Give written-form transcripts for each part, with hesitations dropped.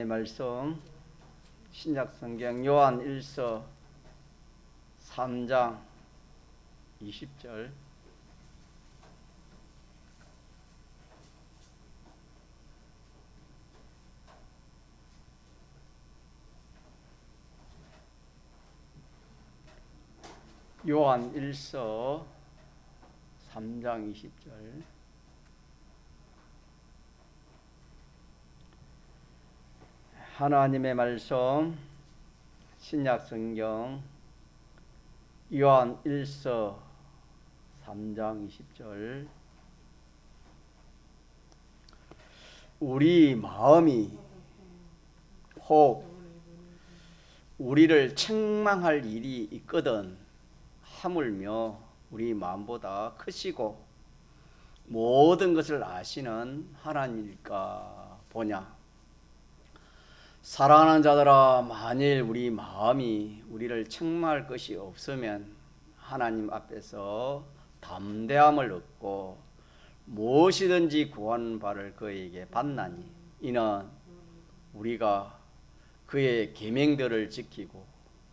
말씀 신약성경 요한 1서 3장 20절 요한 1서 3장 20절 하나님의 말씀 신약성경 요한 1서 3장 20절 우리 마음이 혹 우리를 책망할 일이 있거든 하물며 우리 마음보다 크시고 모든 것을 아시는 하나님일까 보냐. 사랑하는 자들아, 만일 우리 마음이 우리를 책망할 것이 없으면 하나님 앞에서 담대함을 얻고 무엇이든지 구하는 바를 그에게 받나니 이는 우리가 그의 계명들을 지키고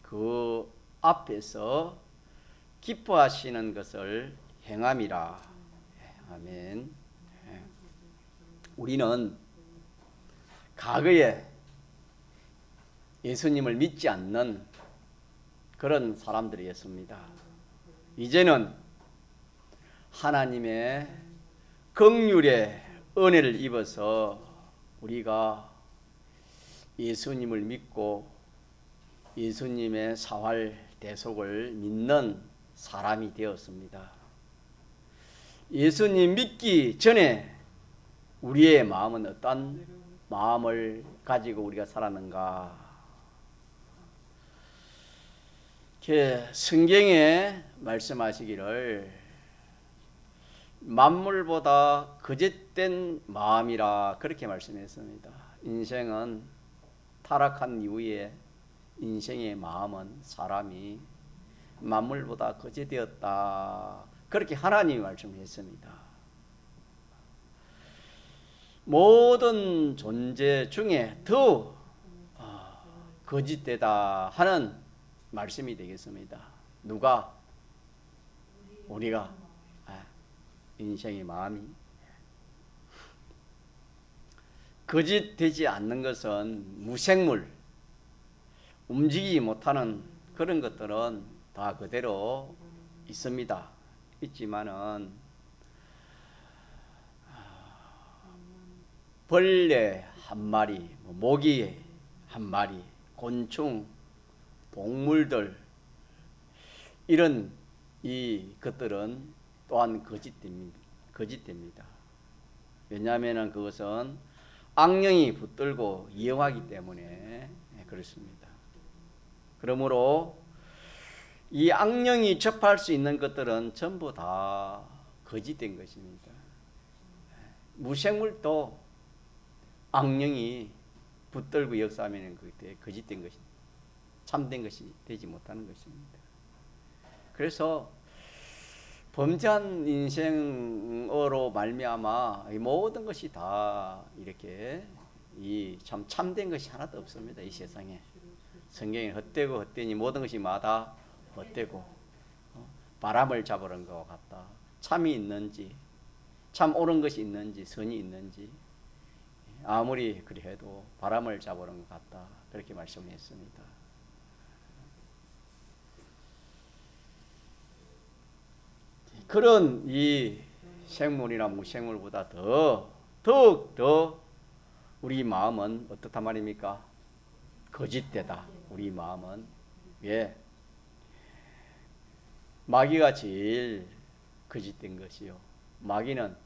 그 앞에서 기뻐하시는 것을 행함이라. 아멘. 우리는 과거에 예수님을 믿지 않는 그런 사람들이었습니다. 이제는 하나님의 긍휼의 은혜를 입어서 우리가 예수님을 믿고 예수님의 사활 대속을 믿는 사람이 되었습니다. 예수님 믿기 전에 우리의 마음은 어떤 마음을 가지고 우리가 살았는가? 성경에 말씀하시기를 만물보다 거짓된 마음이라 그렇게 말씀했습니다. 인생은 타락한 이후에 인생의 마음은 사람이 만물보다 거짓되었다. 그렇게 하나님이 말씀했습니다. 모든 존재 중에 더 거짓되다 하는 말씀이 되겠습니다. 누가? 우리가. 인생의 마음이 거짓되지 않는 것은 무생물, 움직이지 못하는 그런 것들은 다 그대로 있습니다. 있지만은 벌레 한 마리, 모기 한 마리, 곤충, 동물들 이런 이 것들은 또한 거짓됩니다. 왜냐하면 그것은 악령이 붙들고 이용하기 때문에 그렇습니다. 그러므로 이 악령이 접할 수 있는 것들은 전부 다 거짓된 것입니다. 무생물도 악령이 붙들고 역사하면 그게 거짓된 것입니다. 참된 것이 되지 못하는 것입니다. 그래서 범죄한 인생으로 말미암아 모든 것이 다 이렇게 이 참된 것이 하나도 없습니다. 이 세상에 성경에 헛되고 헛되니 모든 것이 마다 헛되고 바람을 잡으는 것 같다. 참이 있는지 참 옳은 것이 있는지 선이 있는지 아무리 그리해도 바람을 잡으는 것 같다. 그렇게 말씀했습니다. 그런 이 생물이나 무생물보다 더욱 우리 마음은 어떻단 말입니까? 거짓되다. 우리 마음은 왜? 마귀가 제일 거짓된 것이요. 마귀는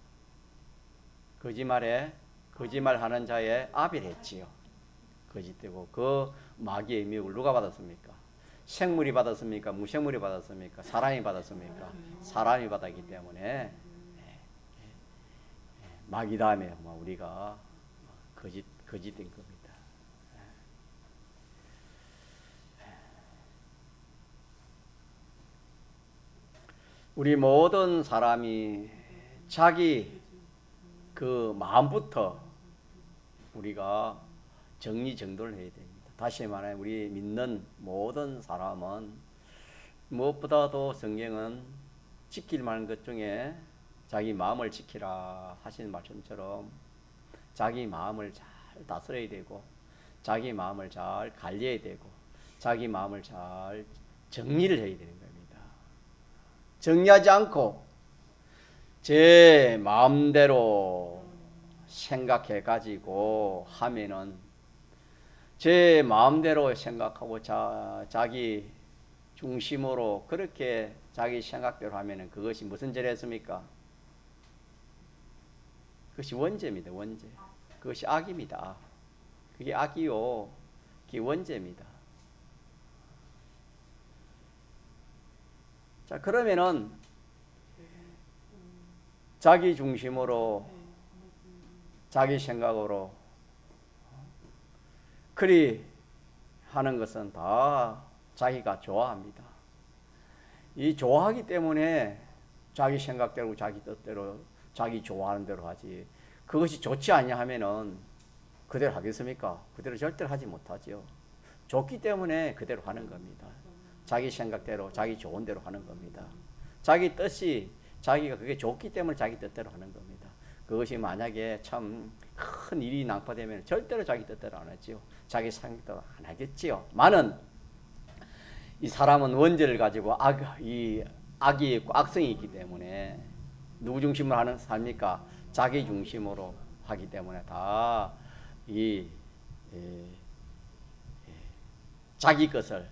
거짓말하는 자의 아벨했지요. 거짓되고 그 마귀의 미혹을 누가 받았습니까? 생물이 받았습니까? 무생물이 받았습니까? 사람이 받았습니까? 사람이 받았기 때문에 마귀 다음에 우리가 거짓된 겁니다. 우리 모든 사람이 자기 그 마음부터 우리가 정리정돈을 해야 됩니다. 다시 말해 우리 믿는 모든 사람은 무엇보다도 성경은 지킬 만한 것 중에 자기 마음을 지키라 하시는 말씀처럼 자기 마음을 잘 다스려야 되고 자기 마음을 잘 관리해야 되고 자기 마음을 잘 정리를 해야 되는 겁니다. 정리하지 않고 제 마음대로 생각해 가지고 하면은 제 마음대로 생각하고 자기 중심으로 그렇게 자기 생각대로 하면은 그것이 무슨 죄를 했습니까? 그것이 원죄입니다. 원죄. 그것이 악입니다. 그게 악이요. 그게 원죄입니다. 자, 그러면은 자기 중심으로 자기 생각으로 그리 하는 것은 다 자기가 좋아합니다. 이 좋아하기 때문에 자기 생각대로 자기 뜻대로 자기 좋아하는 대로 하지. 그것이 좋지 않냐 하면은 그대로 하겠습니까? 그대로 절대로 하지 못하죠. 좋기 때문에 그대로 하는 겁니다. 자기 생각대로 자기 좋은 대로 하는 겁니다. 자기 뜻이 자기가 그게 좋기 때문에 자기 뜻대로 하는 겁니다. 그것이 만약에 참 큰 일이 낭파되면 절대로 자기 뜻대로 안 하지요. 자기 생각대로 안 하겠지요. 많은 이 사람은 원죄를 가지고 악이 있고 악성이 있기 때문에 누구 중심으로 하는 삶입니까? 자기 중심으로 하기 때문에 다 자기 것을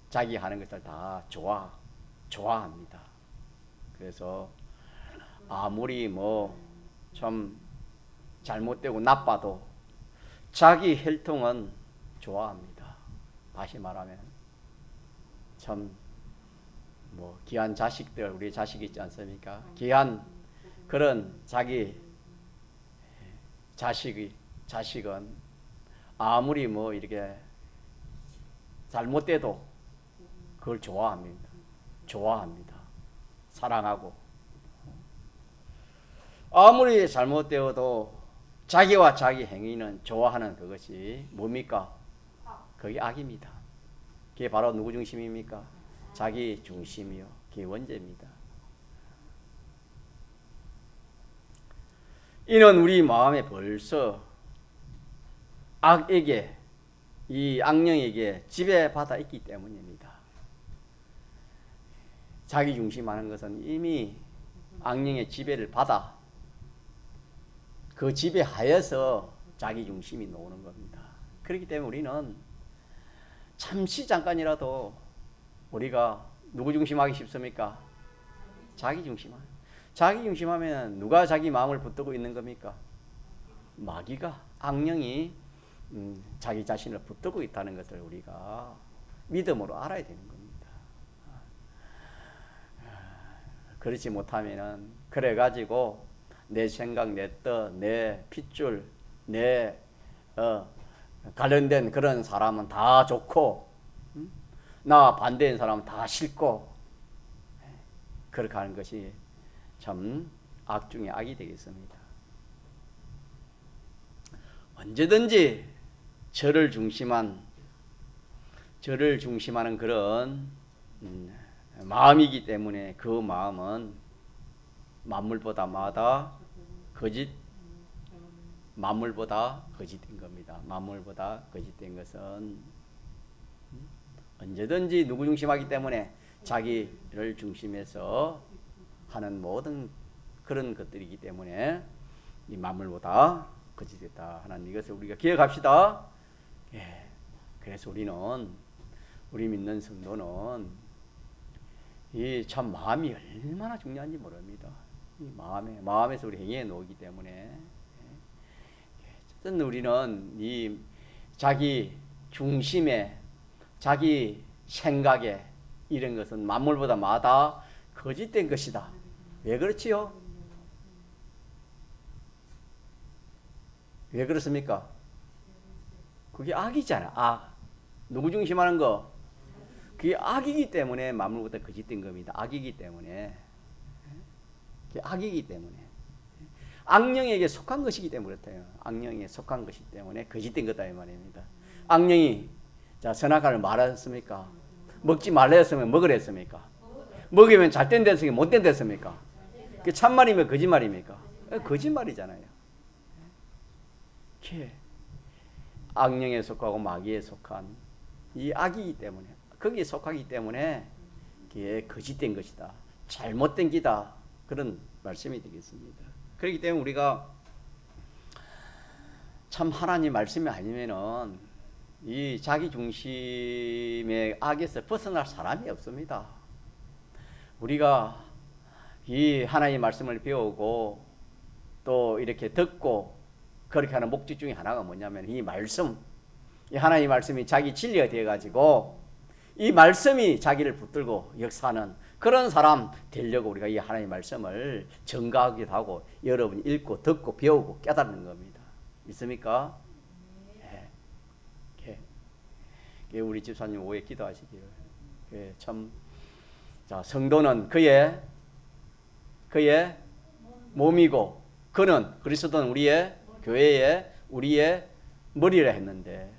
자기 하는 것을 다 좋아합니다. 그래서 아무리 좀 잘못되고 나빠도 자기 혈통은 좋아합니다. 다시 말하면 참 귀한 자식들, 우리 자식 있지 않습니까? 귀한 그런 자기 자식은 아무리 이렇게 잘못돼도 그걸 좋아합니다. 사랑하고 아무리 잘못되어도 자기와 자기 행위는 좋아하는 그것이 뭡니까? 그게 악입니다. 그게 바로 누구 중심입니까? 자기 중심이요. 그게 원죄입니다. 이는 우리 마음에 벌써 이 악령에게 지배받아 있기 때문입니다. 자기 중심하는 것은 이미 악령의 지배를 받아 그 지배하여서 자기 중심이 나오는 겁니다. 그렇기 때문에 우리는 잠시 잠깐이라도 우리가 누구 중심하기 쉽습니까? 자기 중심하면 누가 자기 마음을 붙들고 있는 겁니까? 마귀가, 악령이 자기 자신을 붙들고 있다는 것을 우리가 믿음으로 알아야 되는 겁니다. 그렇지 못하면은 그래가지고 내 생각, 내 뜻, 내 핏줄, 내 관련된 그런 사람은 다 좋고 나 반대인 사람은 다 싫고 그렇게 하는 것이 참 악 중에 악이 되겠습니다. 언제든지 저를 중심하는 그런 마음이기 때문에 그 마음은 만물보다 거짓된 겁니다. 만물보다 거짓된 것은 언제든지 누구 중심하기 때문에 자기를 중심해서 하는 모든 그런 것들이기 때문에 이 만물보다 거짓됐다 하는 이것을 우리가 기억합시다. 예. 그래서 우리 믿는 성도는 이 참 마음이 얼마나 중요한지 모릅니다. 이 마음에서 우리 행위에 놓기 때문에 어쨌든 우리는 이 자기 중심에 자기 생각에 이런 것은 만물보다 마다 거짓된 것이다. 왜 그렇지요? 왜 그렇습니까? 그게 악이잖아. 악. 누구 중심하는 거? 그게 악이기 때문에 만물보다 거짓된 겁니다. 악이기 때문에. 그게 악이기 때문에. 악령에게 속한 것이기 때문에 그렇대요. 악령에게 속한 것이기 때문에 거짓된 거다 이 말입니다. 악령이 자 선악과를 말했습니까? 먹지 말라 했으면 먹으라 했습니까? 먹으면 잘 된다 했습니까? 못 된다 했습니까? 그 참말이면 거짓말입니까? 거짓말이잖아요. 악령에 속하고 마귀에 속한 이 악이기 때문에 거기에 속하기 때문에 그게 거짓된 것이다. 잘못된 기다. 그런 말씀이 되겠습니다. 그렇기 때문에 우리가 참 하나님 말씀이 아니면은 이 자기 중심의 악에서 벗어날 사람이 없습니다. 우리가 이 하나님의 말씀을 배우고 또 이렇게 듣고 그렇게 하는 목적 중에 하나가 뭐냐면 이 말씀, 이 하나님의 말씀이 자기 진리가 되어가지고 이 말씀이 자기를 붙들고 역사하는 그런 사람 되려고 우리가 이 하나님의 말씀을 전가하기도 하고 여러분이 읽고 듣고 배우고 깨닫는 겁니다. 믿습니까? 네. 우리 집사님 오해 기도하시기를. 참, 자, 성도는 그의 몸이고 그는 그리스도는 우리의 교회의 우리의 머리라 했는데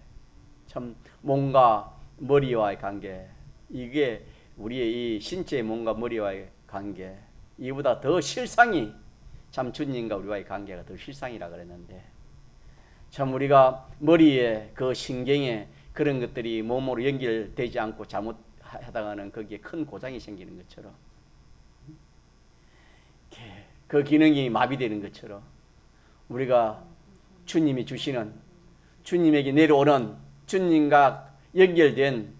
참 몸과 머리와의 관계 이게 우리의 이 신체의 몸과 머리와의 관계 이보다 더 실상이 참 주님과 우리와의 관계가 더 실상이라 그랬는데 참 우리가 머리에 그 신경에 그런 것들이 몸으로 연결되지 않고 잘못하다가는 거기에 큰 고장이 생기는 것처럼 그 기능이 마비되는 것처럼 우리가 주님이 주시는 주님에게 내려오는 주님과 연결된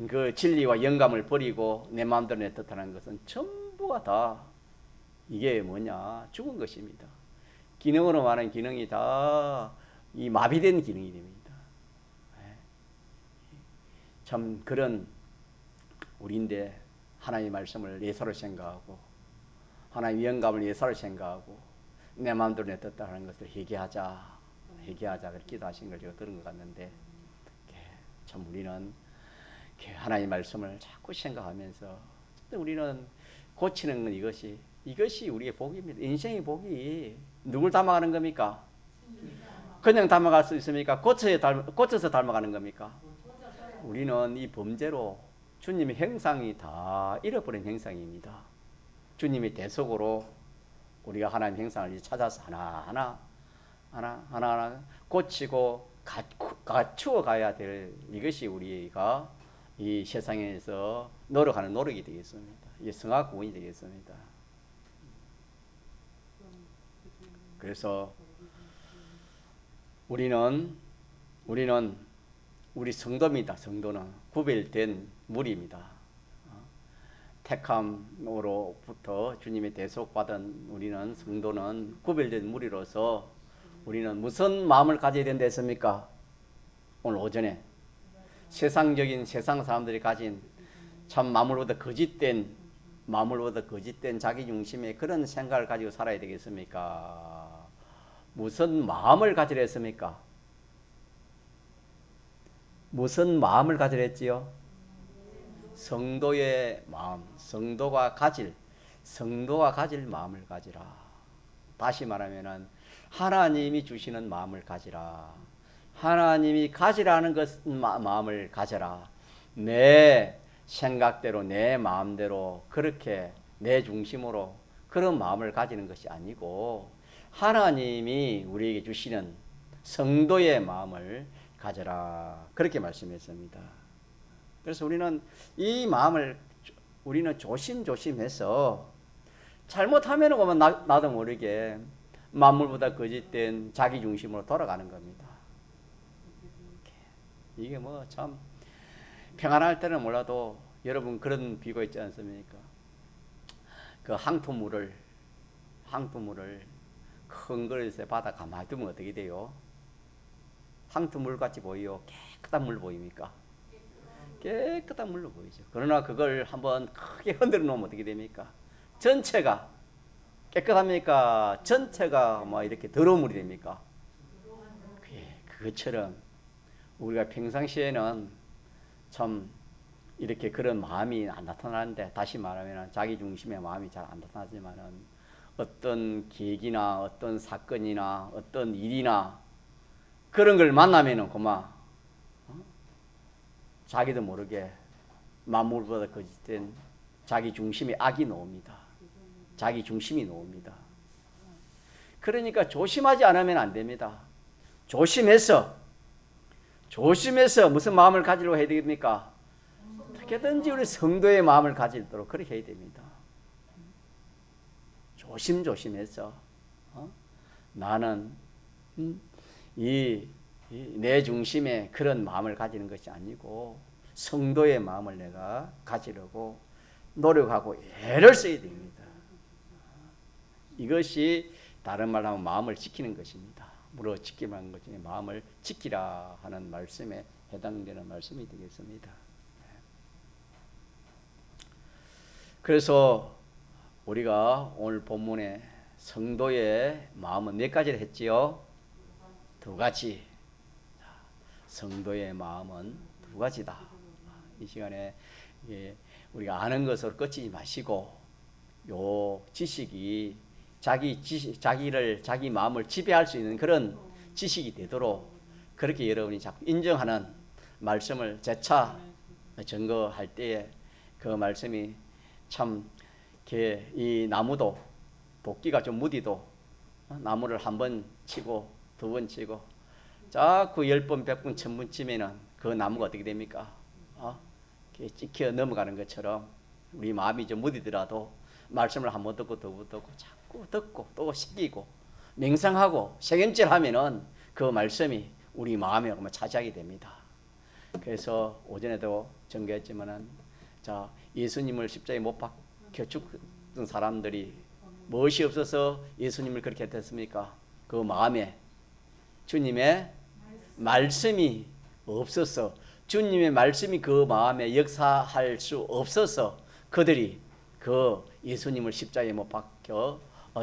그 진리와 영감을 버리고 내 마음대로 내 뜻하는 것은 전부가 다 이게 뭐냐 죽은 것입니다. 기능으로 말하는 기능이 다 이 마비된 기능이 됩니다. 참 그런 우리인데 하나님의 말씀을 예사로 생각하고 하나님의 영감을 예사로 생각하고 내 마음대로 내 뜻대로 하는 것을 회개하자 그렇게 기도하신 걸 제가 들은 것 같는데 참 우리는 하나님의 말씀을 자꾸 생각하면서 우리는 고치는 건 이것이 우리의 복입니다. 인생의 복이 누굴 닮아가는 겁니까? 그냥 닮아갈 수 있습니까? 고쳐서 닮아가는 겁니까? 우리는 이 범죄로 주님의 형상이 다 잃어버린 형상입니다. 주님의 대속으로 우리가 하나님의 형상을 찾아서 하나하나 고치고 갖추어 가야 될 이것이 우리가 이 세상에서 노력하는 노력이 되겠습니다. 이게 성악 구원이 되겠습니다. 그래서 우리는 우리 성도입니다. 성도는 구별된 무리입니다. 택함으로부터 주님의 대속받은 우리는 성도는 구별된 무리로서 우리는 무슨 마음을 가져야 된다 했습니까? 오늘 오전에 세상 사람들이 가진 참 마음으로부터 거짓된 자기 중심의 그런 생각을 가지고 살아야 되겠습니까? 무슨 마음을 가지려 했습니까? 무슨 마음을 가지려 했지요? 성도의 마음, 성도가 가질 마음을 가지라. 다시 말하면은 하나님이 주시는 마음을 가지라. 하나님이 가지라는 마음을 가져라. 내 생각대로 내 마음대로 그렇게 내 중심으로 그런 마음을 가지는 것이 아니고 하나님이 우리에게 주시는 성도의 마음을 가져라. 그렇게 말씀했습니다. 그래서 우리는 이 마음을 우리는 조심조심해서 잘못하면 오면 나도 모르게 만물보다 거짓된 자기 중심으로 돌아가는 겁니다. 이게 뭐 참 평안할 때는 몰라도 여러분 그런 비유가 있지 않습니까? 그 항토물을 큰 그릇에 받아 가만히 두면 어떻게 돼요? 항토물 같이 보이요? 깨끗한 물 보입니까? 깨끗한 물로 보이죠. 그러나 그걸 한번 크게 흔들어 놓으면 어떻게 됩니까? 전체가 깨끗합니까? 전체가 뭐 이렇게 더러운 물이 됩니까? 그것처럼 우리가 평상시에는 참 이렇게 그런 마음이 안 나타나는데 다시 말하면 자기 중심의 마음이 잘 안 나타나지만은 어떤 계기나 어떤 사건이나 어떤 일이나 그런 걸 만나면은 그만 자기도 모르게 만물보다 거짓된 자기 중심의 악이 나옵니다. 자기 중심이 나옵니다. 그러니까 조심하지 않으면 안 됩니다. 조심해서 무슨 마음을 가지려고 해야 됩니까? 어떻게든지 우리 성도의 마음을 가지도록 그렇게 해야 됩니다. 조심해서 나는 내 중심에 그런 마음을 가지는 것이 아니고 성도의 마음을 내가 가지려고 노력하고 애를 써야 됩니다. 이것이 다른 말로 하면 마음을 지키는 것입니다. 물어 지키라는 것 중에 마음을 지키라 하는 말씀에 해당되는 말씀이 되겠습니다. 그래서 우리가 오늘 본문에 성도의 마음은 몇 가지를 했지요? 두 가지. 성도의 마음은 두 가지다. 이 시간에 우리가 아는 것으로 끝이지 마시고 요 지식이 자기 마음을 지배할 수 있는 그런 지식이 되도록 그렇게 여러분이 자꾸 인정하는 말씀을 재차 증거할 때에 그 말씀이 참 이 나무도 도끼가 좀 무디도 나무를 한 번 치고 두 번 치고 자꾸 10번, 100번, 1000번쯤에는 그 나무가 어떻게 됩니까? 찍혀 넘어가는 것처럼 우리 마음이 좀 무디더라도 말씀을 한 번 듣고 두 번 듣고 자꾸 듣고 또 새기고 맹상하고 색임질하면은 그 말씀이 우리 마음에 차지하게 됩니다. 그래서 오전에도 전개했지만은 자 예수님을 십자가에 못 박혀 죽은 사람들이 무엇이 없어서 예수님을 그렇게 했습니까? 그 마음에 주님의 말씀이 없어서 주님의 말씀이 그 마음에 역사할 수 없어서 그들이 그 예수님을 십자가에 못 박혀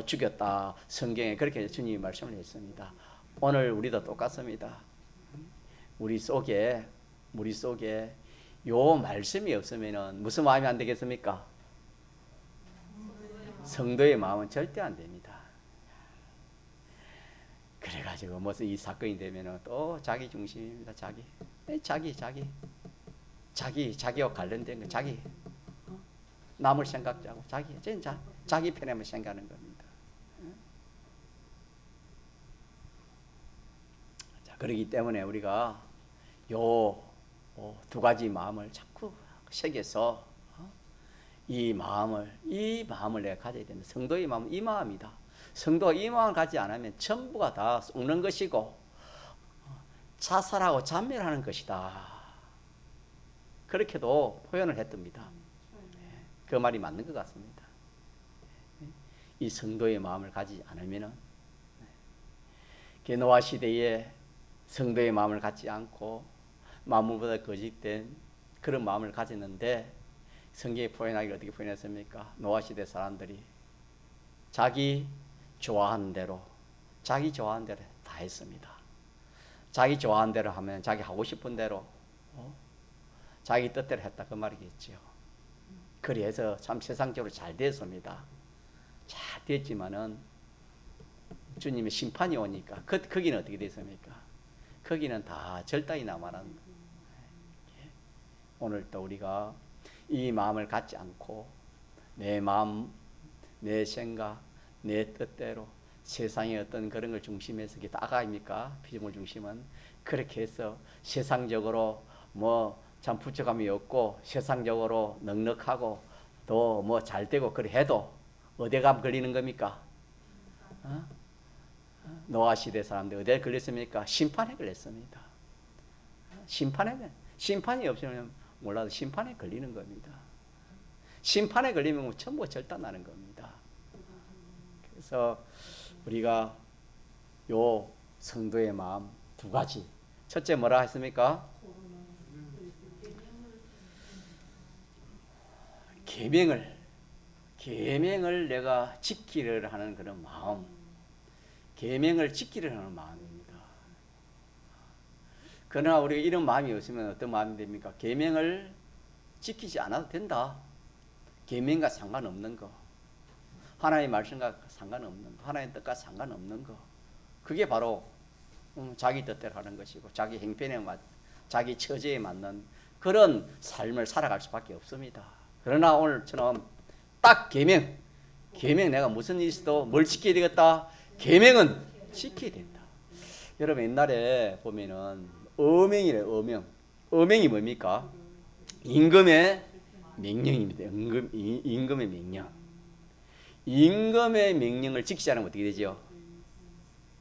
죽였다. 성경에 그렇게 주님이 말씀을 했습니다. 오늘 우리도 똑같습니다. 우리 속에 요 말씀이 없으면은 무슨 마음이 안 되겠습니까? 성도의 마음은 절대 안 됩니다. 그래가지고 무슨 이 사건이 되면은 또 자기 중심입니다. 자기와 관련된 거, 남을 생각지 않고 자기 편에만 생각하는 겁니다. 자, 그렇기 때문에 우리가 요 두 가지 마음을 자꾸 새겨서 이 마음을 내가 가져야 된다. 성도의 마음은 이 마음이다. 성도가 이 마음을 가지지 않으면 전부가 다 썩는 것이고 자살하고 잔멸하는 것이다. 그렇게도 표현을 했답니다. 그 말이 맞는 것 같습니다. 이 성도의 마음을 가지지 않으면은 노아 시대에 성도의 마음을 갖지 않고 만물보다 거짓된 그런 마음을 가졌는데 성경에 표현하기를 어떻게 표현했습니까? 노아 시대 사람들이 자기 좋아하는 대로 다 했습니다. 자기 좋아하는 대로 하면 자기 하고 싶은 대로 자기 뜻대로 했다 그 말이겠죠. 그래서 참 세상적으로 잘 됐습니다. 잘 됐지만은 주님의 심판이 오니까 거기는 어떻게 됐습니까? 거기는 다 절단이 남아난. 오늘 또 우리가 이 마음을 갖지 않고 내 마음, 내 생각, 내 뜻대로 세상의 어떤 그런 걸 중심에서 이게 다가 아닙니까? 피조물 중심은 그렇게 해서 세상적으로 뭐 참 부처감이 없고 세상적으로 넉넉하고 또 뭐 잘 되고 그래 해도 어디에 가면 걸리는 겁니까? 노아 시대 사람들 어디에 걸렸습니까? 심판에 걸렸습니다. 심판이 없으면 몰라도 심판에 걸리는 겁니다. 심판에 걸리면 전부 절단나는 겁니다. 그래서 우리가 요 성도의 마음 두 가지. 첫째 뭐라 했습니까? 계명을 내가 지키려 하는 그런 마음. 계명을 지키려 하는 마음입니다. 그러나 우리가 이런 마음이 없으면 어떤 마음이 됩니까? 계명을 지키지 않아도 된다. 계명과 상관없는 거. 하나님의 말씀과 상관없는 거, 하나님의 뜻과 상관없는 거. 그게 바로 자기 뜻대로 하는 것이고 자기 형편에 자기 처지에 맞는 그런 삶을 살아갈 수밖에 없습니다. 그러나 오늘처럼 딱 계명 내가 무슨 일이 있어도 뭘 지켜야 되겠다? 계명은 지켜야 된다. 여러분 옛날에 보면은 어명이래. 어명이 뭡니까? 임금의 명령입니다. 임금의 명령. 임금의 명령을 지키지 않으면 어떻게 되죠?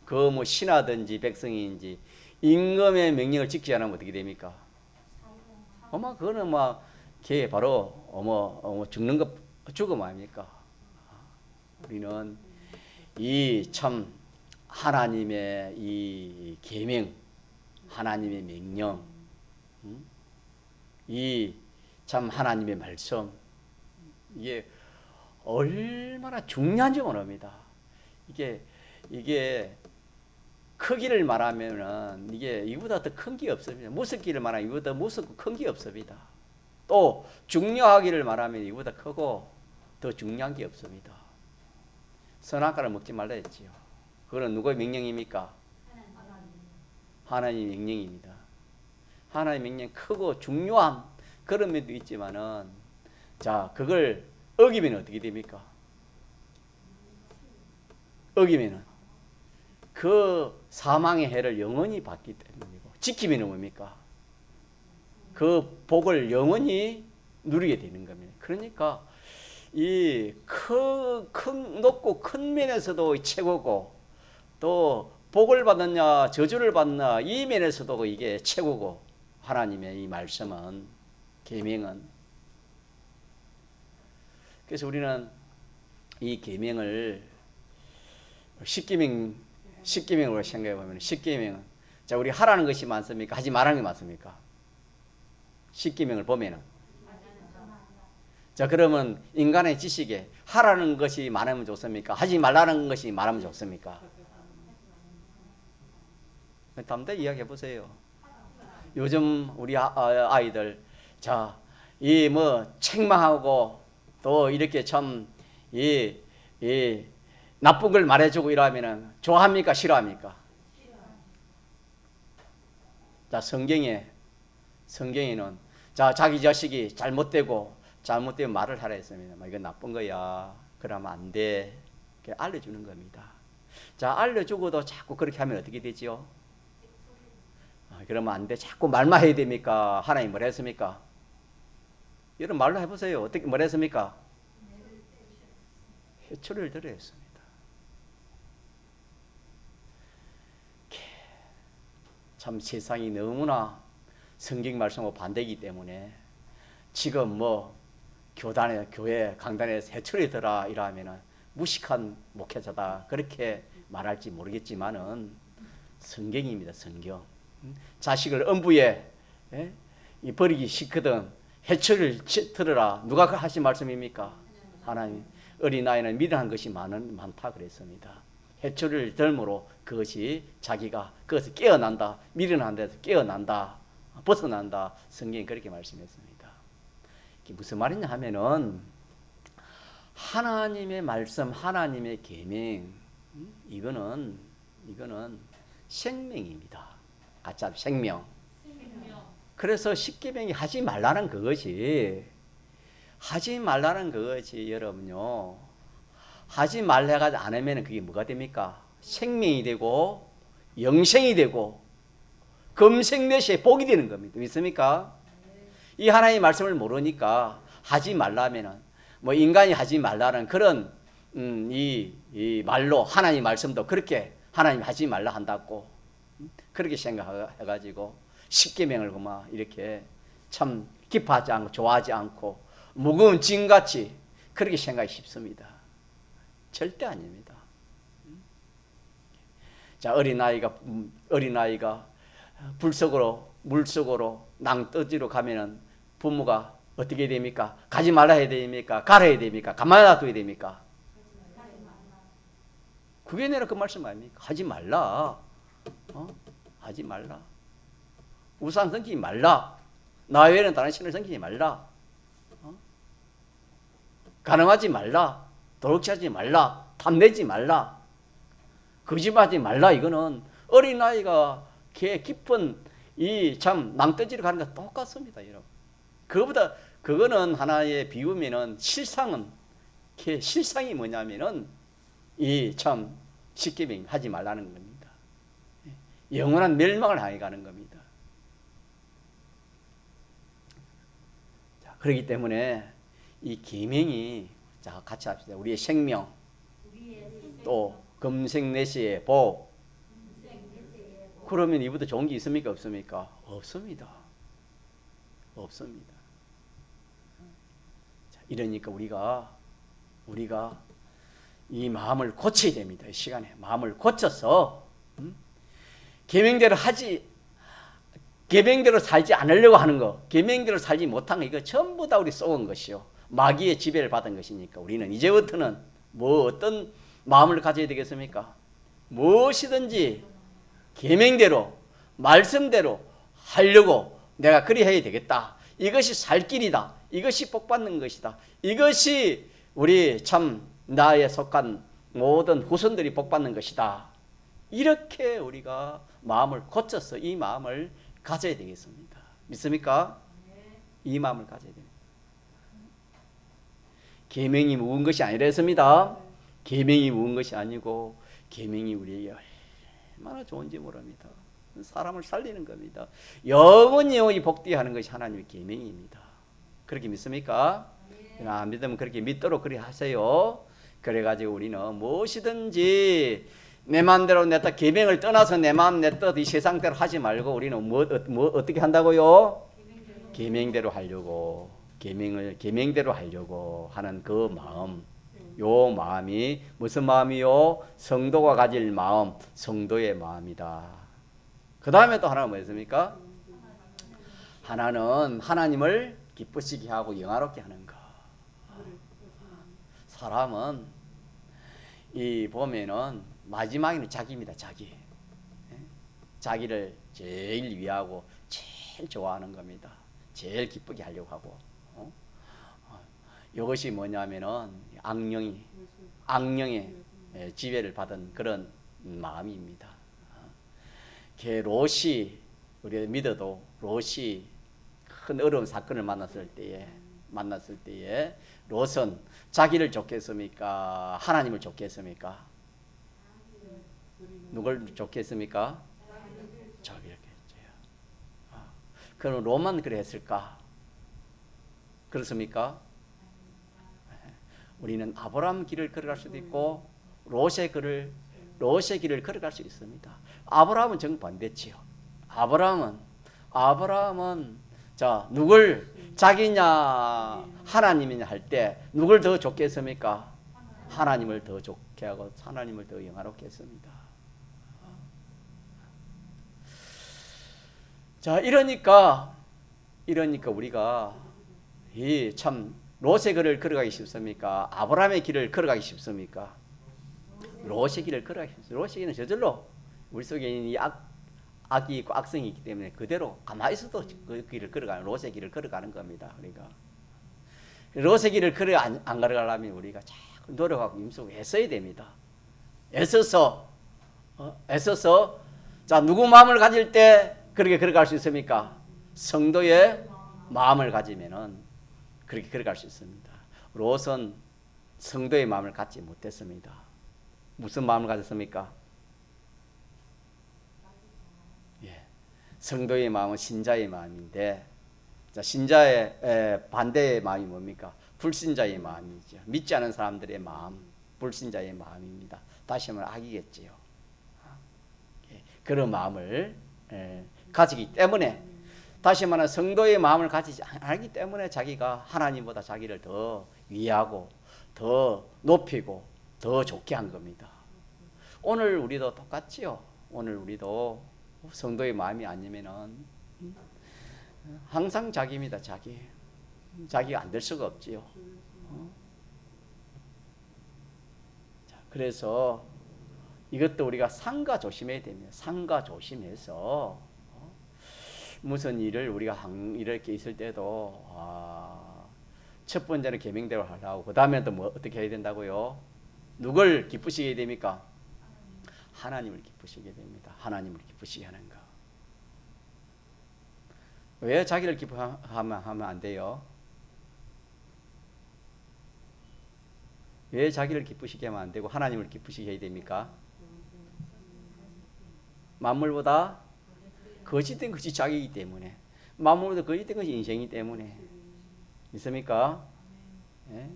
그 뭐 신하든지 백성인지 임금의 명령을 지키지 않으면 어떻게 됩니까? 어머 그거는 걔 바로 죽는 것 죽음 아닙니까? 우리는 이 참 하나님의 이 계명, 하나님의 명령, 이 참 하나님의 말씀 이게 얼마나 중요한지 모릅니다. 이게 크기를 말하면은 이보다 더 큰 게 없습니다. 무섭기를 말하면 이보다 무섭고 큰 게 없습니다. 또 중요하기를 말하면 이보다 크고 더 중요한 게 없습니다. 선악과를 먹지 말라 했지요. 그건 누구의 명령입니까? 하나님의 명령입니다. 하나님의 명령 크고 중요한 그런 면도 있지만은 자 그걸 어기면 어떻게 됩니까? 어기면은 그 사망의 해를 영원히 받기 때문이고 지키면 뭡니까? 그 복을 영원히 누리게 되는 겁니다. 그러니까 이 높고 큰 면에서도 최고고 또 복을 받느냐 저주를 받느냐 이 면에서도 이게 최고고 하나님의 이 말씀은 계명은 그래서 우리는 이 계명을 십계명으로 생각해 보면 십계명은 자 우리 하라는 것이 많습니까? 하지 말라는 게 많습니까? 십계명을 보면은 자 그러면 인간의 지식에 하라는 것이 많으면 좋습니까? 하지 말라는 것이 많으면 좋습니까? 담대 이야기해 보세요. 요즘 우리 아이들 자 이 책망하고 또 이렇게 참 나쁜 걸 말해주고 이러면은 좋아합니까? 싫어합니까? 자 성경에는 자 자기 자식이 잘못되면 말을 하라 했습니다. 이건 나쁜 거야. 그러면 안 돼. 이렇게 알려주는 겁니다. 자 알려주고도 자꾸 그렇게 하면 어떻게 되지요? 그러면 안 돼. 자꾸 말만 해야 됩니까? 하나님 뭐라 했습니까? 여러분 말로 해보세요. 어떻게 뭐라 했습니까? 해초를 들어야 했습니다. 참 세상이 너무나 성경 말씀하고 반대이기 때문에 지금 교회 강단에서 해초를 들어라 이러면은 무식한 목회자다 그렇게 말할지 모르겠지만은 성경입니다. 성경. 자식을 음부에 버리기 싫거든 해초를 들으라. 누가 하신 말씀입니까? 하나님. 어린아이는 미련한 것이 많다 그랬습니다. 해초를 들므로 그것이 자기가 그것을 깨어난다. 미련한 데서 깨어난다. 벗어난다. 성경이 그렇게 말씀했습니다. 이게 무슨 말이냐 하면은 하나님의 말씀, 하나님의 계명 이거는 생명입니다. 가짜 생명. 그래서 십계명이 하지 말라는 그것이 여러분요. 하지 말라 해가지고 안 하면 그게 뭐가 됩니까? 생명이 되고 영생이 되고 금생내시에 복이 되는 겁니다. 믿습니까? 이 하나님의 말씀을 모르니까 하지 말라면은 인간이 하지 말라는 그런 이 말로 하나님의 말씀도 그렇게 하나님 하지 말라 한다고 그렇게 생각해가지고 십계명을 이렇게 참 기뻐하지 않고 좋아하지 않고 무거운 짐같이 그렇게 생각이 쉽습니다. 절대 아닙니다. 자 어린아이가 물속으로 낭떠지로 가면은 부모가 어떻게 됩니까? 가지 말라 해야 됩니까? 가라 해야 됩니까? 가만히 놔둬야 됩니까? 그게 내가 그 말씀 아닙니까? 하지 말라. 하지 말라. 우상 섬기지 말라. 나 외에는 다른 신을 섬기지 말라. 가늠하지 말라. 도둑질하지 말라, 탐내지 말라, 거짓말하지 말라. 이거는 어린아이가 깊은 이 참 낭떠지를 가는 것 똑같습니다, 여러분. 그거는 하나의 비유면은 실상이 뭐냐면은 이 참 십계명 하지 말라는 겁니다. 영원한 멸망을 향해 가는 겁니다. 자, 그렇기 때문에 이 계명이, 자, 같이 합시다. 우리의 생명, 또 금생내시의 복. 그러면 이보다 좋은 게 있습니까? 없습니까? 없습니다. 없습니다. 자, 이러니까 우리가 이 마음을 고쳐야 됩니다. 이 시간에 마음을 고쳐서 계명대로 살지 않으려고 하는 거, 계명대로 살지 못한 거, 이거 전부 다 우리 쏘은 것이요, 마귀의 지배를 받은 것이니까 우리는 이제부터는 어떤 마음을 가져야 되겠습니까? 무엇이든지 계명대로, 말씀대로 하려고 내가 그리 해야 되겠다. 이것이 살 길이다. 이것이 복받는 것이다. 이것이 우리 참 나에 속한 모든 후손들이 복받는 것이다. 이렇게 우리가 마음을 고쳐서 이 마음을 가져야 되겠습니다. 믿습니까? 이 마음을 가져야 됩니다. 계명이 무거운 것이 아니랬습니다. 계명이 무거운 것이 아니고 계명이 우리에게 얼마나 좋은지 모릅니다. 사람을 살리는 겁니다. 영원히 복되게 하는 것이 하나님의 계명입니다. 그렇게 믿습니까? 안 믿으면 그렇게 믿도록 그리 하세요. 그래가지고 우리는 무엇이든지 내 마음대로 내 뜻, 계명을 떠나서 내 마음 내 뜻 이 세상대로 하지 말고 우리는 뭐 어떻게 한다고요? 계명대로 하려고, 계명대로 하려고 하는 그 마음, 요 마음이 무슨 마음이요? 성도가 가질 마음, 성도의 마음이다. 그 다음에 또 하나는 뭐였습니까? 하나는 하나님을 기쁘시게 하고 영화롭게 하는 것. 사람은 이 보면은 마지막에는 자기입니다. 자기를 제일 위하고 제일 좋아하는 겁니다. 제일 기쁘게 하려고 하고. 이것이 뭐냐면은 악령의 지배를 받은 그런 마음입니다. 롯이, 우리가 믿어도 롯이 큰 어려운 사건을 만났을 때에 롯은 자기를 좋겠습니까? 하나님을 좋겠습니까? 누굴 좋겠습니까? 자기를 좋겠어요. 그럼 롯만 그래 했을까? 그렇습니까? 우리는 아브라함 길을 걸어갈 수도 있고 롯의 길을 걸어갈 수 있습니다. 아브라함은 정반대지요. 아브라함은 자, 누굴 자기냐 하나님이냐 할 때 누굴 더 좋겠습니까? 하나님을 더 좋게 하고 하나님을 더 영화롭게 했습니다. 자, 이러니까 우리가 이 참 롯의 길을 걸어가기 쉽습니까? 아브라함의 길을 걸어가기 쉽습니까? 롯의 길을 걸어가기 쉽습니다. 롯의 길은 저절로 우리 속에 있는 이 악이 있고 악성이 있기 때문에 그대로 가만히 있어도 그 길을 걸어가는, 롯의 길을 걸어가는 겁니다. 우리가 롯의 길을 안 걸어가려면 우리가 자꾸 노력하고 임수고 애써야 됩니다. 애써서 자, 누구 마음을 가질 때 그렇게 걸어갈 수 있습니까? 성도의 마음을 가지면은 그렇게 걸어갈 수 있습니다. 롯은 성도의 마음을 갖지 못했습니다. 무슨 마음을 가졌습니까? 성도의 마음은 신자의 마음인데, 자, 신자의 반대의 마음이 뭡니까? 불신자의 마음이죠. 믿지 않은 사람들의 마음, 불신자의 마음입니다. 다시 말하면 악이겠지요. 그런 마음을 가지기 때문에, 다시 말하면 성도의 마음을 가지지 않기 때문에 자기가 하나님보다 자기를 더 위하고 더 높이고 더 좋게 한 겁니다. 오늘 우리도 똑같지요. 오늘 우리도 성도의 마음이 아니면은 항상 자기입니다. 자기가 안 될 수가 없지요. 자, 그래서 이것도 우리가 상가 조심해야 됩니다. 상가 조심해서 무슨 일을 우리가 이렇게 있을 때도 첫 번째는 계명대로 하려고 그 다음에 또 뭐 어떻게 해야 된다고요? 누굴 기쁘시게 해야 됩니까? 하나님을 기쁘시게 됩니다. 하나님을 기쁘시게 하는 거. 왜 자기를 기뻐하면 안 돼요? 왜 자기를 기쁘시게 하면 안 되고 하나님을 기쁘시게 해야 됩니까? 만물보다 거짓된 것이 자기이기 때문에, 만물보다 거짓된 것이 인생이기 때문에. 있습니까? 예?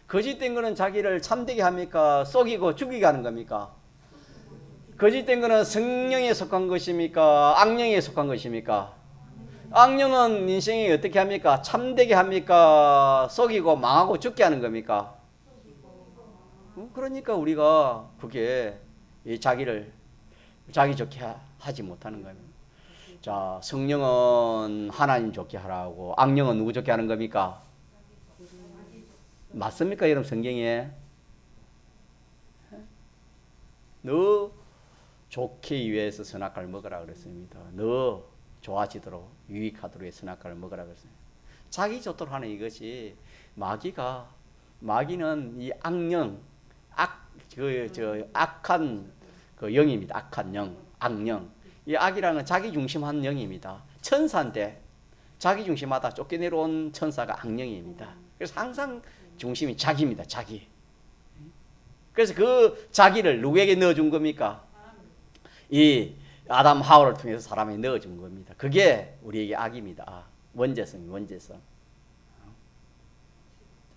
거짓된 것은 자기를 참되게 합니까? 속이고 죽이게 하는 겁니까? 거짓된 것은 성령에 속한 것입니까? 악령에 속한 것입니까? 악령은 인생이 어떻게 합니까? 참되게 합니까? 속이고 망하고 죽게 하는 겁니까? 그러니까 우리가 그게 자기를 자기 좋게 하지 못하는 겁니다. 자, 성령은 하나님 좋게 하라고, 악령은 누구 좋게 하는 겁니까? 맞습니까, 여러분? 성경에 너 좋기 위해서 선악과를 먹으라 그랬습니다. 너 좋아지도록 유익하도록 해서 선악과를 먹으라 그랬습니다. 자기 좋도록 하는 이것이 마귀는 이 악령, 악한 그 영입니다. 악한 영, 악령. 이 악이라는 자기 중심한 영입니다. 천사인데 자기 중심하다 쫓겨내려온 천사가 악령입니다. 그래서 항상 중심이 자기입니다. 자기. 그래서 그 자기를 누구에게 넣어준 겁니까? 이 아담 하와를 통해서 사람에 넣어준 겁니다. 그게 우리에게 악입니다. 원죄성.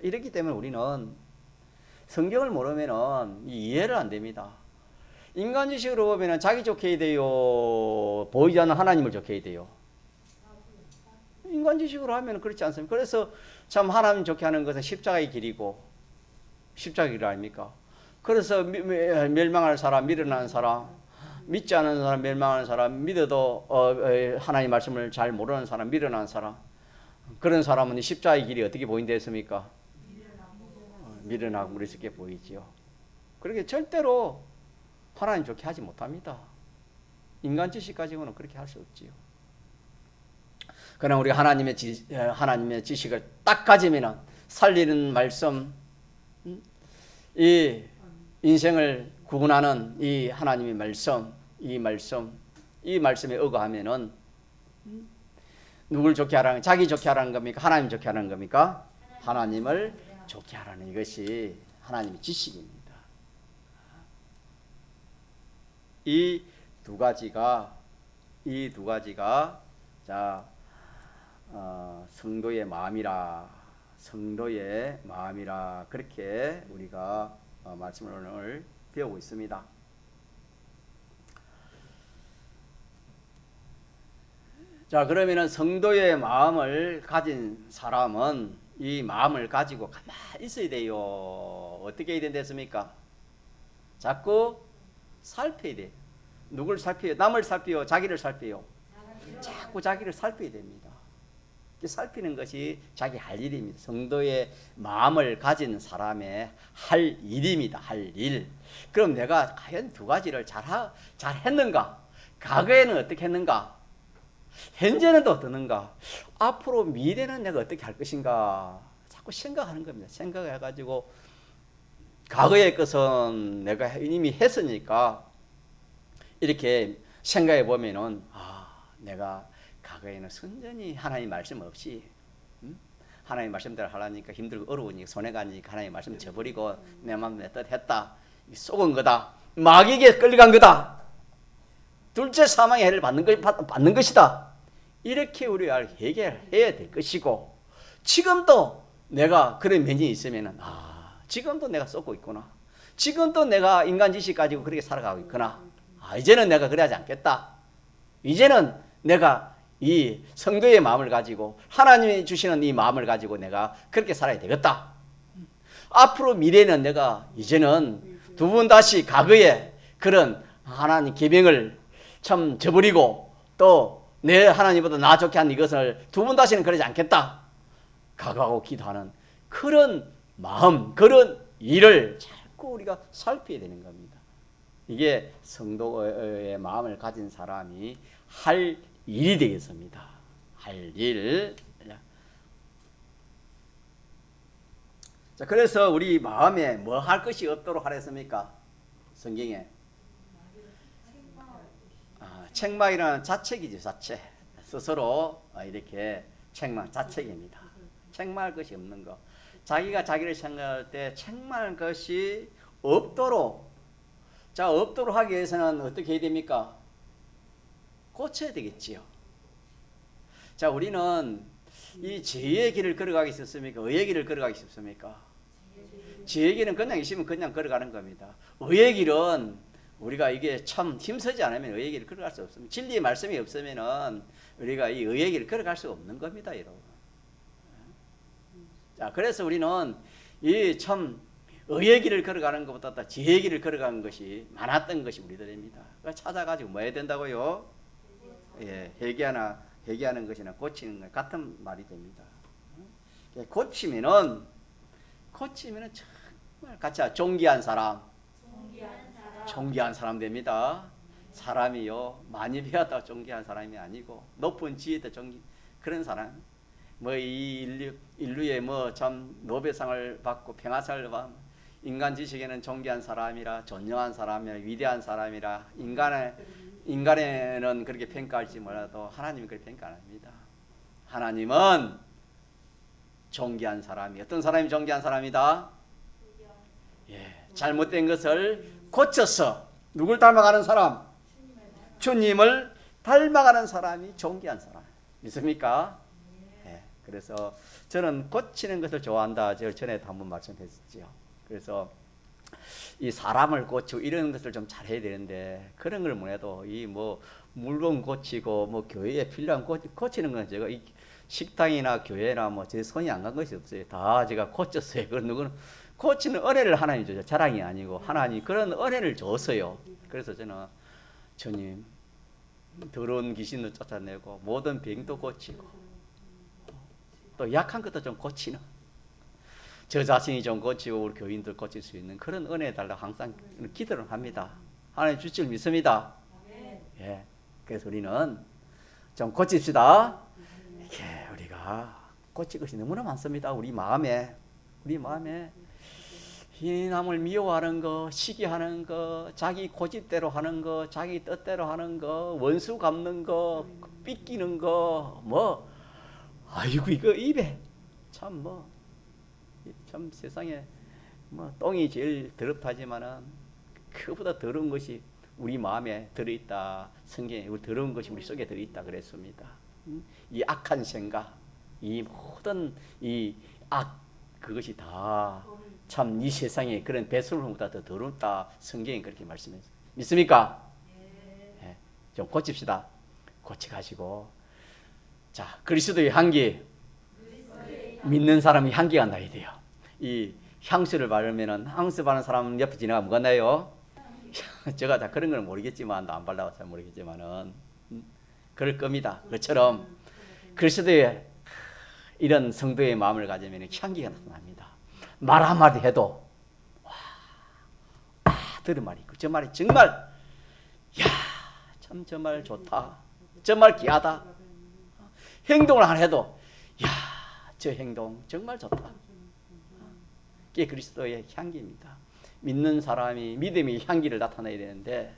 이렇기 때문에 우리는 성경을 모르면 이해를 안 됩니다. 인간 지식으로 보면 자기 좋게 해야 돼요? 보이지 않는 하나님을 좋게 해야 돼요? 인간 지식으로 하면 그렇지 않습니까? 그래서 참 하나님 좋게 하는 것은 십자가의 길이고, 십자가의 길 아닙니까? 그래서 멸망할 사람, 미련한 사람, 믿지 않는 사람, 멸망하는 사람, 믿어도 하나님 말씀을 잘 모르는 사람, 미련한 사람, 그런 사람은 십자가의 길이 어떻게 보인다 했습니까? 미련하고 무리스럽게 보이지요. 그렇게 절대로 하나님 좋게 하지 못합니다. 인간 지식 가지고는 그렇게 할 수 없지요. 그러나 우리 하나님의 지식을 딱 가지면은 살리는 말씀, 이 인생을 구원하는 이 하나님의 말씀, 이 말씀에 의거하면은 누굴 좋게 하라는, 자기 좋게 하라는 겁니까? 하나님 좋게 하라는 겁니까? 하나님을 좋게 하라는 이것이 하나님의 지식입니다. 이 두 가지가 자, 성도의 마음이라 그렇게 우리가 말씀을 오늘 배우고 있습니다. 자, 그러면은 성도의 마음을 가진 사람은 이 마음을 가지고 가만히 있어야 돼요. 어떻게 해야 된댔습니까? 자꾸 살펴야 돼. 누굴 살펴요? 남을 살펴요? 자기를 살펴요? 자꾸 자기를 살펴야 됩니다. 살피는 것이 자기 할 일입니다. 성도의 마음을 가진 사람의 할 일입니다. 할 일. 그럼 내가 과연 두 가지를 잘 했는가? 과거에는 어떻게 했는가? 현재는 또 어떠는가? 앞으로 미래는 내가 어떻게 할 것인가? 자꾸 생각하는 겁니다. 생각해가지고 과거의 것은 내가 이미 했으니까 이렇게 생각해 보면은 내가 과거에는 순전히 하나님 말씀 없이 하나님 말씀대로 하라니까 힘들고 어려우니까 손해가 아니니까 하나님 말씀 저버리고 내 마음 내 뜻 했다. 속은 거다. 마귀에게 끌려간 거다. 둘째 사망의 해를 받는 것이다. 이렇게 우리가 해결해야 될 것이고, 지금도 내가 그런 면이 있으면은 지금도 내가 썩고 있구나. 지금도 내가 인간 지식 가지고 그렇게 살아가고 있구나. 이제는 내가 그래야지 않겠다. 이제는 내가 이 성도의 마음을 가지고 하나님이 주시는 이 마음을 가지고 내가 그렇게 살아야 되겠다. 앞으로 미래는 내가 이제는 두 번 다시 과거에 그런 하나님 계명을 참 저버리고 또 내 하나님보다 나 좋게 한 이것을 두 번 다시는 그러지 않겠다. 각오하고 기도하는 그런 마음, 그런 일을 자꾸 우리가 살펴야 되는 겁니다. 이게 성도의 마음을 가진 사람이 할 일이 되겠습니다. 할 일. 자, 그래서 우리 마음에 뭐 할 것이 없도록 하랬습니까? 성경에 책망이라는 자책이죠. 자책. 스스로 이렇게 책망, 자책입니다. 책망할 것이 없는 거. 자기가 자기를 생각할 때 책망할 것이 없도록. 자, 없도록 하기 위해서는 어떻게 해야 됩니까? 고쳐야 되겠지요. 자, 우리는 이 죄의 길을 걸어가기 쉽습니까? 의의 길을 걸어가기 쉽습니까? 죄의 길은 그냥 있으면 그냥 걸어가는 겁니다. 의의 길은 우리가 이게 참 힘쓰지 않으면 의의 길을 걸어갈 수 없습니다. 진리의 말씀이 없으면은 우리가 이 의의 길을 걸어갈 수 없는 겁니다, 여러분. 자, 그래서 우리는 이 참 의의 길을 걸어가는 것보다 지혜의 길을 걸어가는 것이 많았던 것이 우리들입니다. 찾아가지고 뭐 해야 된다고요? 예, 회개하는 것이나 고치는 것 같은 말이 됩니다. 고치면은 정말 같이 존귀한 사람 됩니다. 사람이요 많이 배웠다 존귀한 사람이 아니고 높은 지혜다 그런 사람. 뭐 이 인류에 뭐 참 노벨상을 받고 평화상을 받고 인간 지식에는 존귀한 사람이라 존경한 사람이라 위대한 사람이라 인간에는 그렇게 평가할지 몰라도 하나님은 그렇게 평가 안 합니다. 하나님은 존귀한 사람이 어떤 사람이 존귀한 사람이다? 예, 잘못된 것을 고쳐서 누굴 닮아가는 사람? 주님을 닮아가는 사람이 존귀한 사람. 믿습니까? 예, 그래서 저는 고치는 것을 좋아한다. 제가 전에도 한번 말씀했었죠. 그래서 이 사람을 고치고 이런 것을 좀 잘해야 되는데 그런 걸 못해도 이 뭐 물건 고치고 뭐 교회에 필요한 고치는 건 제가 이 식당이나 교회나 뭐 제 손이 안 간 것이 없어요. 다 제가 고쳤어요. 그 누구는 고치는 은혜를 하나님 줘요. 자랑이 아니고 하나님 그런 은혜를 줬어요. 그래서 저는 주님 더러운 귀신도 쫓아내고 모든 병도 고치고 또 약한 것도 좀 고치는 저 자신이 좀 고치고 우리 교인들 고칠 수 있는 그런 은혜 달라 항상 기도를 합니다. 하나님 주실 믿습니다. 예, 그래서 우리는 좀 고칩시다. 이렇게 우리가 고칠 것이 너무나 많습니다. 우리 마음에 이 남을 미워하는 거, 시기하는 거, 자기 고집대로 하는 거, 자기 뜻대로 하는 거, 원수 갚는 거, 삐끼는 거, 뭐 아이고 이거 입에 참 세상에 뭐 똥이 제일 더럽다지만은 그보다 더러운 것이 우리 마음에 들어있다. 성경에 더러운 것이 우리 속에 들어있다 그랬습니다. 이 악한 생각, 이 모든 이 악 그것이 다 참 이 세상에 그런 배설물보다 더 더럽다. 성경이 그렇게 말씀했어요. 믿습니까? 네. 좀 고칩시다. 고쳐가지고 자 그리스도의 향기 믿는 사람이 향기가 나야 돼요. 이 향수를 바르면은 향수 바르는 사람 옆에 지나가면 뭐가 나요? 제가 다 그런 걸 모르겠지만 안 발라서 잘 모르겠지만은 그럴 겁니다. 그처럼 그리스도의 이런 성도의 마음을 가지면 향기가 나타납니다. 말 한마디 해도 들은 말이 있고 저 말이 정말 참 저 말 좋다. 저 말 귀하다. 행동을 안 해도 저 행동 정말 좋다. 그게 그리스도의 향기입니다. 믿는 사람이 믿음의 향기를 나타내야 되는데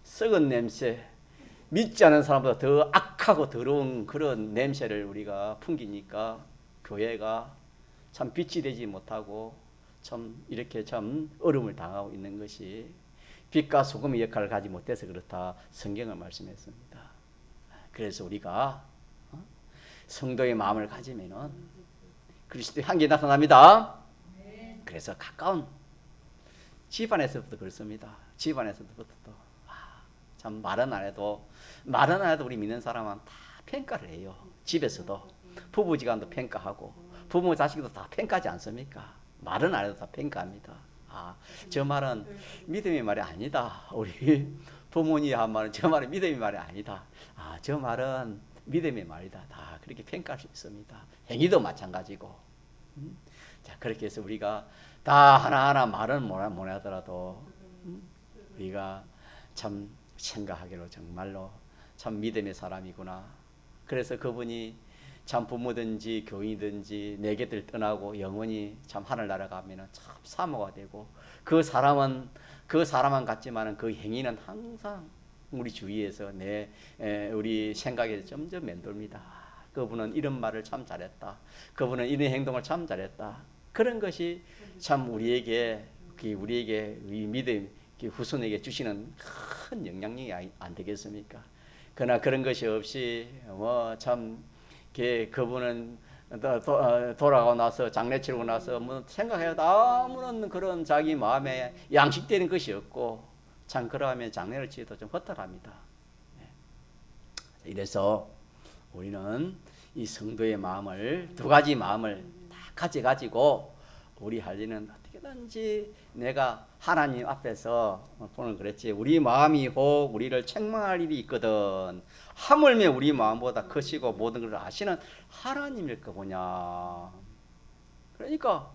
썩은 냄새, 믿지 않은 사람보다 더 악하고 더러운 그런 냄새를 우리가 풍기니까 교회가 참 빛이 되지 못하고 참 이렇게 참 어려움을 당하고 있는 것이 빛과 소금의 역할을 가지 못해서 그렇다 성경을 말씀했습니다. 그래서 우리가 성도의 마음을 가지면은 그리스도의 향기 나타납니다. 그래서 가까운 집안에서부터 그렇습니다. 집안에서부터 참 말은 안 해도 우리 믿는 사람은 다 평가를 해요. 집에서도 부부지간도 평가하고 부모 자식도 다 평가하지 않습니까? 말은 안 해도 다 평가합니다. 저 말은 믿음의 말이 아니다. 우리 부모님이 한 말은 저 말은 믿음의 말이 아니다. 저 말은 믿음의 말이다. 다 그렇게 평가할 수 있습니다. 행위도 마찬가지고. 자 그렇게 해서 우리가 다 하나하나 말은 못하더라도 우리가 참 생각하기로 정말로 참 믿음의 사람이구나. 그래서 그분이 참 부모든지 교인이든지 내 곁을 떠나고 영원히 참 하늘나라 가면은 참 사모가 되고 그 사람만 같지만은 그 행위는 항상 우리 주위에서 우리 생각에 점점 맴돌니다. 그분은 이런 말을 참 잘했다. 그분은 이런 행동을 참 잘했다. 그런 것이 참 우리에게 이 믿음 후손에게 주시는 큰 영향력이 안 되겠습니까? 그러나 그런 것이 없이 참 그분은 돌아가고 나서 장례 치르고 나서 뭐 생각해도 아무런 그런 자기 마음에 양식되는 것이 없고 참 그러하면 장례를 치러도 좀 허탈합니다. 이래서 우리는 이 성도의 마음을 두 가지 마음을 다 가져가지고 우리 할 일은 어떻게든지 내가 하나님 앞에서 오늘 그랬지 우리 마음이 혹 우리를 책망할 일이 있거든 하물며 우리 마음보다 크시고 모든 것을 아시는 하나님일 거구냐. 그러니까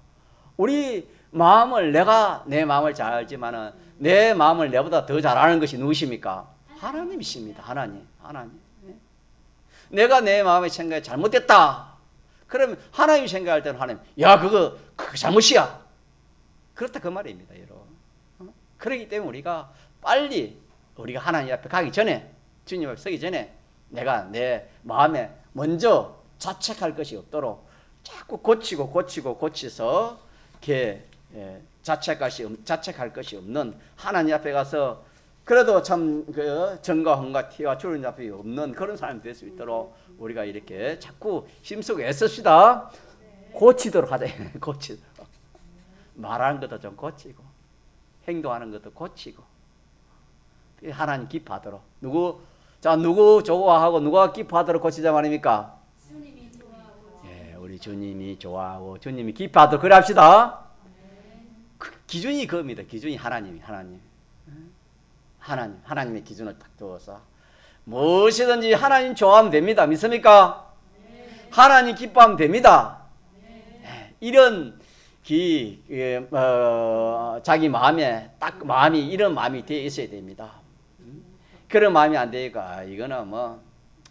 우리 마음을 내가 내 마음을 잘 알지만은 내 마음을 내보다 더 잘 아는 것이 누구십니까? 하나님이십니다. 하나님. 내가 내 마음의 생각이 잘못됐다. 그러면 하나님이 생각할 때는 하나님, 야 그거 잘못이야. 그렇다 그 말입니다, 여러분. 그렇기 때문에 우리가 빨리 우리가 하나님 앞에 가기 전에 주님 앞에 서기 전에 내가 내 마음에 먼저 자책할 것이 없도록 자꾸 고치서 자책할 것이 없는 하나님 앞에 가서 그래도 참 그 정과 혼과 티와 주님 앞에 없는 그런 사람이 될 수 있도록 우리가 이렇게 자꾸 힘쓰고 애씁시다. 고치도록 하자. 고치도록. 말하는 것도 좀 고치고 행동하는 것도 고치고 하나님 기뻐하도록 누구 좋아하고 누가 기뻐하도록 고치자 말입니까? 주님이 좋아하고 예, 우리 주님이 좋아하고 주님이 기뻐하도록 그래 합시다. 그 기준이 그겁니다. 기준이 하나님의 기준을 딱 두어서 무엇이든지 하나님 좋아하면 됩니다. 믿습니까? 네. 하나님 기뻐하면 됩니다. 네. 이런 자기 마음에 딱 이런 마음이 되어 있어야 됩니다. 그런 마음이 안 되니까 이거는 뭐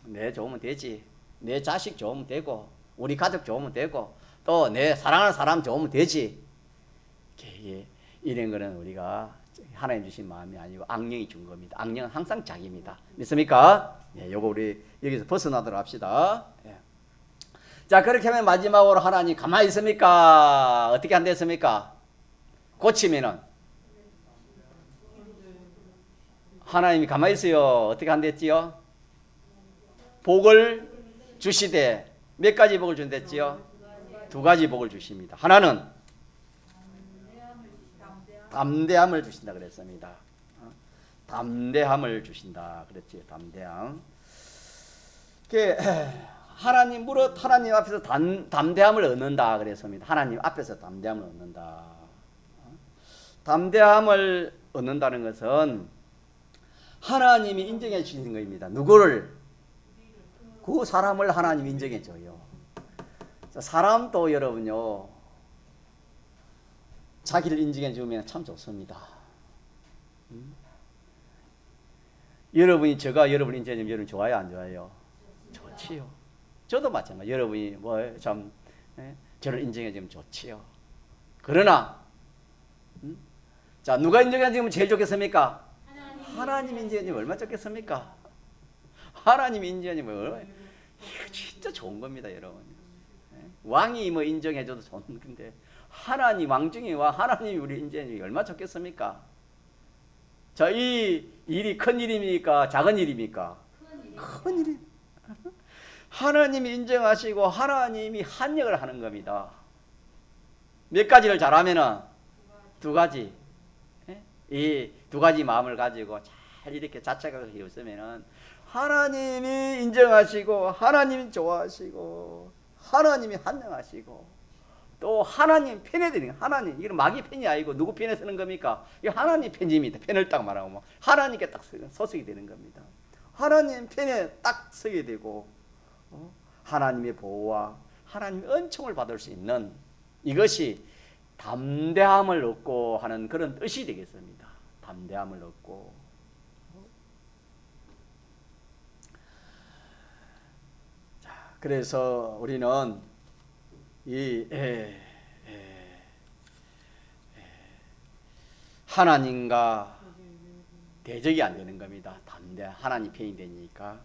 내 좋으면 되지, 내 자식 좋으면 되고 우리 가족 좋으면 되고 또 내 사랑하는 사람 좋으면 되지. 이런 거는 우리가 하나님 주신 마음이 아니고 악령이 준 겁니다. 악령은 항상 자기입니다. 믿습니까? 예, 요거 우리 여기서 벗어나도록 합시다. 예. 자, 그렇게 하면 마지막으로 하나님 가만히 있습니까? 어떻게 안 됐습니까? 고치면은 하나님이 가만히 있어요. 어떻게 안 됐지요? 복을 주시되 몇 가지 복을 준댔지요? 두 가지 복을 주십니다. 하나는 담대함을 주신다 그랬습니다. 담대함을 주신다 그랬지. 담대함. 하나님 앞에서 담대함을 얻는다 그랬습니다. 하나님 앞에서 담대함을 얻는다. 담대함을 얻는다는 것은 하나님이 인정해 주시는 겁니다. 누구를? 그 사람을 하나님이 인정해 줘요. 사람도 여러분요, 자기를 인정해 주면 참 좋습니다. 여러분이 여러분 인정해 주면 여러분 좋아요, 안 좋아요? 좋지요. 저도 마찬가지. 여러분이 저를 인정해 주면 좋지요. 그러나 자, 누가 인정해 주면 제일 좋겠습니까? 하나님 인정해 주면 얼마나 좋겠습니까? 하나님 인정해 주면 얼마나 이거 진짜 좋은 겁니다, 여러분. 왕이 뭐 인정해 줘도 좋은 건데 하나님 왕중이 하나님이 우리 인정해 주면 얼마나 좋겠습니까? 자, 이 일이 큰 일입니까? 작은 일입니까? 큰 일이. 하나님이 인정하시고 하나님이 한역을 하는 겁니다. 몇 가지를 잘하면은 두 가지. 이 두 가지 마음을 가지고 잘 이렇게 자책하고 있으면은 하나님이 인정하시고 하나님이 좋아하시고 하나님이 한영하시고 또 하나님 편에 드리는 하나님, 이건 마귀 편이 아니고 누구 편에 쓰는 겁니까? 이 하나님 편입니다. 편을 딱 말하고 뭐 하나님께 딱 소속이 되는 겁니다. 하나님 편에 딱 서게 되고 하나님의 보호와 하나님의 은총을 받을 수 있는 이것이 담대함을 얻고 하는 그런 뜻이 되겠습니다. 담대함을 얻고. 자, 그래서 우리는 이 하나님과 대적이 안 되는 겁니다. 하나님 편이 되니까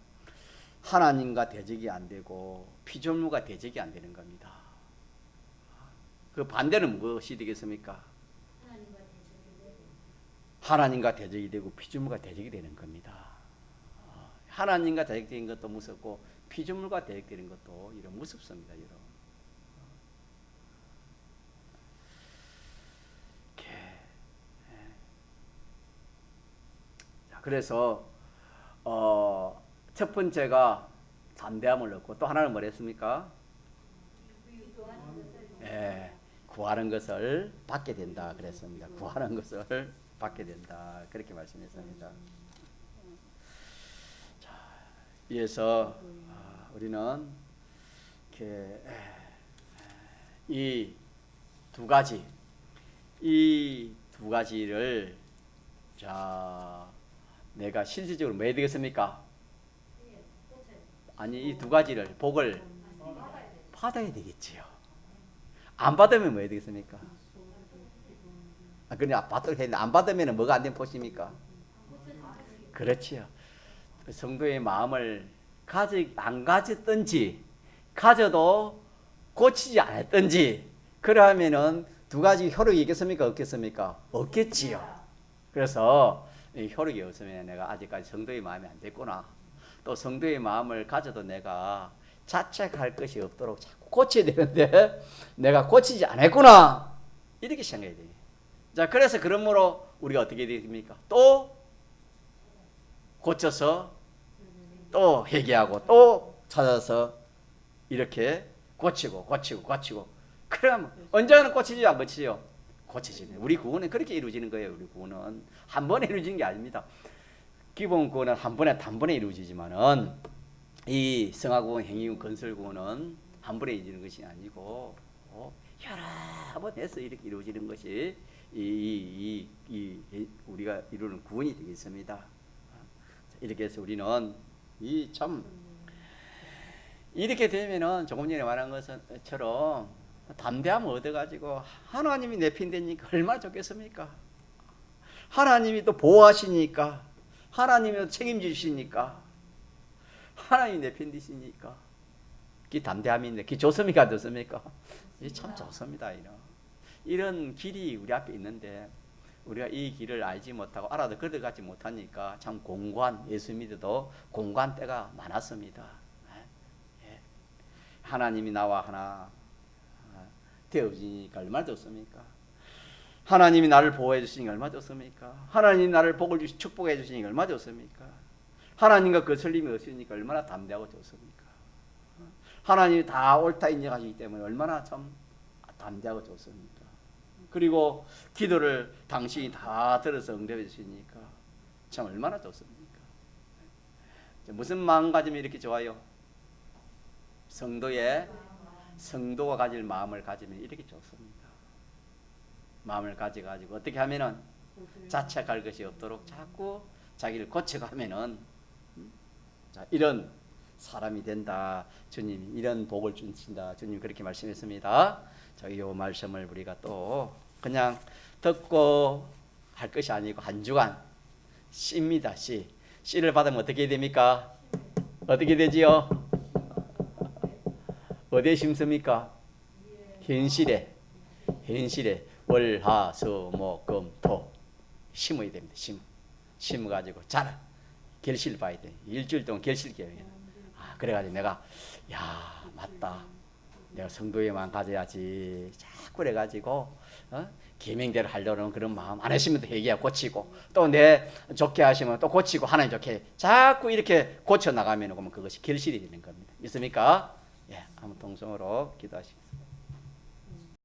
하나님과 대적이 안 되고 피조물과 대적이 안 되는 겁니다. 그 반대는 무엇이 되겠습니까? 하나님과 대적이 되고 피조물과 대적이 되는 겁니다. 하나님과 대적되는 것도 무섭고 피조물과 대적되는 것도 이런 무섭습니다. 여러분. 그래서 첫 번째가 담대함을 얻고 또 하나는 뭐랬습니까? 구하는 것을 받게 된다 그랬습니다. 구하는 것을 받게 된다 그렇게 말씀했습니다. 자, 이어서 우리는 이렇게 이 두 가지를 자 내가 실질적으로 뭐 해야 되겠습니까? 아니 이 두 가지를 복을 받아야 되겠지요. 안 받으면 뭐 해야 되겠습니까? 그냥 받도록 했는데 안 받으면 뭐가 안 되면 보십니까? 그렇지요. 성도의 마음을 안 가졌든지 가져도 고치지 않았든지 그러면은 두 가지 효력이 있겠습니까? 없겠습니까? 없겠지요. 그래서 이 효력이 없으면 내가 아직까지 성도의 마음이 안 됐구나. 또 성도의 마음을 가져도 내가 자책할 것이 없도록 자꾸 고쳐야 되는데 내가 고치지 않았구나. 이렇게 생각해야 돼요. 자, 그래서 그러므로 우리가 어떻게 됩니까? 또 고쳐서 또 회개하고 또 찾아서 이렇게 고치고 그럼 언제는 고치지 안 고치죠? 고쳐지네. 우리 구원은 그렇게 이루어지는 거예요. 우리 구원은 한 번에 이루어지는 게 아닙니다. 기본 구원은 단번에 이루어지지만은 이 성화구원, 행위구원, 건설구원은 한 번에 이루어지는 것이 아니고 여러 번 해서 이렇게 이루어지는 것이 우리가 이루는 구원이 되겠습니다. 이렇게 해서 우리는 이렇게 되면은 조금 전에 말한 것처럼 담대함을 얻어가지고 하나님이 내 편 되니까 얼마나 좋겠습니까? 하나님이 또 보호하시니까 하나님이 또 책임지시니까 하나님이 내 편 되시니까 그게 담대함인데 그게 좋습니까? 안 좋습니까? 참 좋습니다. 이런 길이 우리 앞에 있는데 우리가 이 길을 알지 못하고 알아도 걸어가지 못하니까 참 예수 믿어도 공고한 때가 많았습니다. 하나님이 나와 하나 되어지니까 얼마나 좋습니까? 하나님이 나를 보호해 주시니까 얼마나 좋습니까? 하나님이 나를 축복해 주시니까 얼마나 좋습니까? 하나님과 거슬림이 없으니까 얼마나 담대하고 좋습니까? 하나님이 다 옳다 인정하시기 때문에 얼마나 참 담대하고 좋습니까? 그리고 기도를 당신이 다 들어서 응답해 주시니까 참 얼마나 좋습니까? 무슨 마음가짐이 이렇게 좋아요? 성도가 가질 마음을 가지면 이렇게 좋습니다. 마음을 가져가지고 어떻게 하면은 자책할 것이 없도록 자꾸 자기를 고쳐가면은 이런 사람이 된다. 주님이 이런 복을 주신다. 주님 그렇게 말씀했습니다. 이 말씀을 우리가 또 그냥 듣고 할 것이 아니고 한 주간 씨입니다. 씨를 받으면 어떻게 됩니까? 어떻게 되지요? 어디에 심습니까? 현실에 월화수목금토 심어야 됩니다. 심어가지고 자라 결실 봐야 돼. 일주일 동안 결실 기억해. 그래가지고 내가 맞다. 내가 성도에만 가져야지. 자꾸 그래가지고 계명대로 하려는 그런 마음 안 하시면 또 회개하고 고치고 또 내 좋게 하시면 또 고치고 하나님 좋게 자꾸 이렇게 고쳐 나가면 그것이 결실이 되는 겁니다. 있습니까? 한번 동성으로 기도하시고.